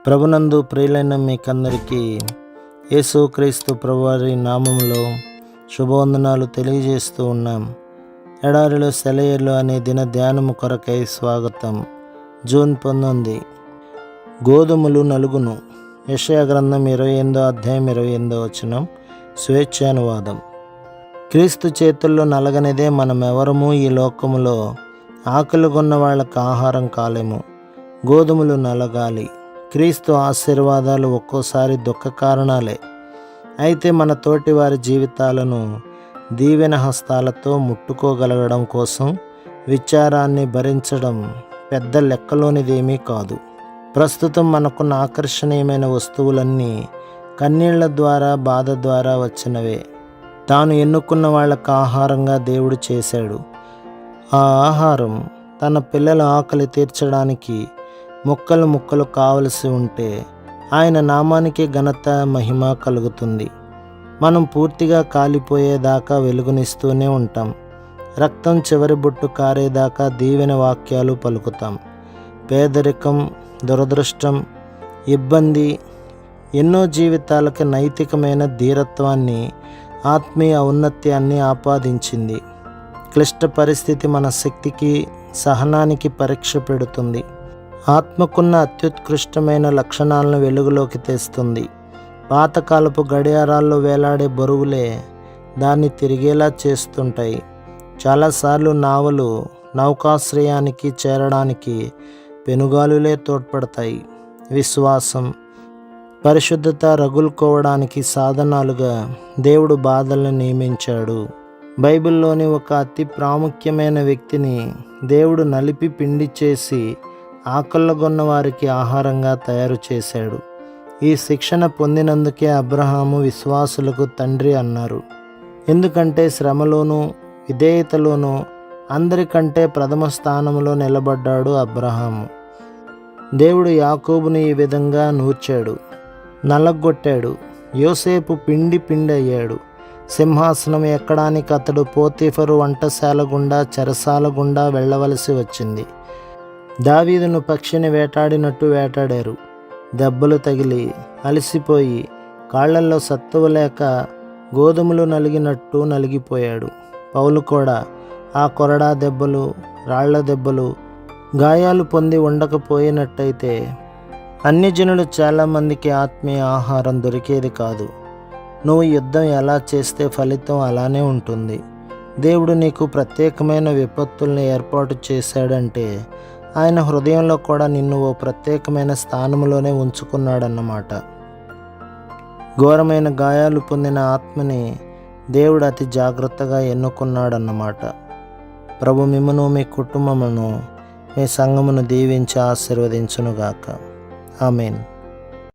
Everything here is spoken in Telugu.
ప్రభునందు ప్రియులైన మీకందరికీ యేసుక్రీస్తు ప్రభువారి నామములో శుభవందనాలు తెలియజేస్తూ ఉన్నాం. ఎడారిలో సెలయేర్లు అనే దిన ధ్యానము కొరకై స్వాగతం. జూన్ 19. గోధుమలు నలుగును. యెషయా గ్రంథం 28వ అధ్యాయం 28వ వచనం. స్వేచ్ఛానువాదం. క్రీస్తు చేతుల్లో నలగనిదే మనమెవరము ఈ లోకములో ఆకలిగొన్న వాళ్ళకు ఆహారం కాలేము. గోధుమలు నలగాలి. క్రీస్తు ఆశీర్వాదాలు ఒక్కోసారి దుఃఖ కారణాలే. అయితే మన తోటి వారి జీవితాలను దీవెన హస్తాలతో ముట్టుకోగలగడం కోసం విచారాన్ని భరించడం పెద్ద లెక్కలోనిదేమీ కాదు. ప్రస్తుతం మనకున్న ఆకర్షణీయమైన వస్తువులన్నీ కన్నీళ్ల ద్వారా, బాధ ద్వారా వచ్చినవే. తాను ఎన్నుకున్న వాళ్ళకు ఆహారంగా దేవుడు చేశాడు. ఆ ఆహారం తన పిల్లల ఆకలి తీర్చడానికి ముక్కలు ముక్కలు కావలసి ఉంటే ఆయన నామానికి ఘనత, మహిమ కలుగుతుంది. మనం పూర్తిగా కాలిపోయేదాకా వెలుగునిస్తూనే ఉంటాం. రక్తం చివరి బొట్టు కారేదాకా దీవెన వాక్యాలు పలుకుతాం. పేదరికం, దురదృష్టం, ఇబ్బంది ఎన్నో జీవితాలకు నైతికమైన ధీరత్వాన్ని, ఆత్మీయ ఔన్నత్యాన్ని ఆపాదించింది. క్లిష్ట పరిస్థితి మన శక్తికి, సహనానికి పరీక్ష పెడుతుంది. ఆత్మకున్న అత్యుత్కృష్టమైన లక్షణాలను వెలుగులోకి తెస్తుంది. పాతకాలపు గడియారాల్లో వేలాడే బరువులే దాన్ని తిరిగేలా చేస్తుంటాయి. చాలాసార్లు నావలు నౌకాశ్రయానికి చేరడానికి పెనుగాలులే తోడ్పడతాయి. విశ్వాసం, పరిశుద్ధత రగులుకోవడానికి సాధనాలుగా దేవుడు బాధలను నియమించాడు. బైబిల్లోని ఒక అతి ప్రాముఖ్యమైన వ్యక్తిని దేవుడు నలిపి పిండి చేసి ఆకళ్ళగొన్న వారికి ఆహారంగా తయారు చేశాడు. ఈ శిక్షణ పొందినందుకే అబ్రహాము విశ్వాసులకు తండ్రి అన్నారు. ఎందుకంటే శ్రమలోనూ విధేయతలోనూ అందరికంటే ప్రథమ స్థానంలో నిలబడ్డాడు అబ్రహాము. దేవుడు యాకోబును ఈ విధంగా నూర్చాడు, నలగొట్టాడు. యోసేపు పిండి అయ్యాడు. సింహాసనం ఎక్కడానికి అతడు పోతీఫరు వంటశాల గుండా, చెరసాల గుండా వెళ్ళవలసి వచ్చింది. దావీదును పక్షిని వేటాడినట్టు వేటాడారు. దెబ్బలు తగిలి అలసిపోయి కాళ్లల్లో సత్తువ లేక గోధుమలు నలిగినట్టు నలిగిపోయాడు. పౌలు కూడా ఆ కొరడా దెబ్బలు, రాళ్ల దెబ్బలు, గాయాలు పొంది ఉండకపోయినట్టయితే అన్యజనులు చాలామందికి ఆత్మీయ ఆహారం దొరికేది కాదు. నువ్వు యుద్ధం ఎలా చేస్తే ఫలితం అలానే ఉంటుంది. దేవుడు నీకు ప్రత్యేకమైన విపత్తుల్ని ఏర్పాటు చేశాడంటే ఆయన హృదయంలో కూడా నిన్ను ఓ ప్రత్యేకమైన స్థానంలోనే ఉంచుకున్నాడన్నమాట. ఘోరమైన గాయాలు పొందిన ఆత్మని దేవుడు అతి జాగ్రత్తగా ఎన్నుకున్నాడన్నమాట. ప్రభు మిమ్మును, మీ కుటుంబమును, మీ సంఘమును దీవించి ఆశీర్వదించునుగాక. ఆమేన్.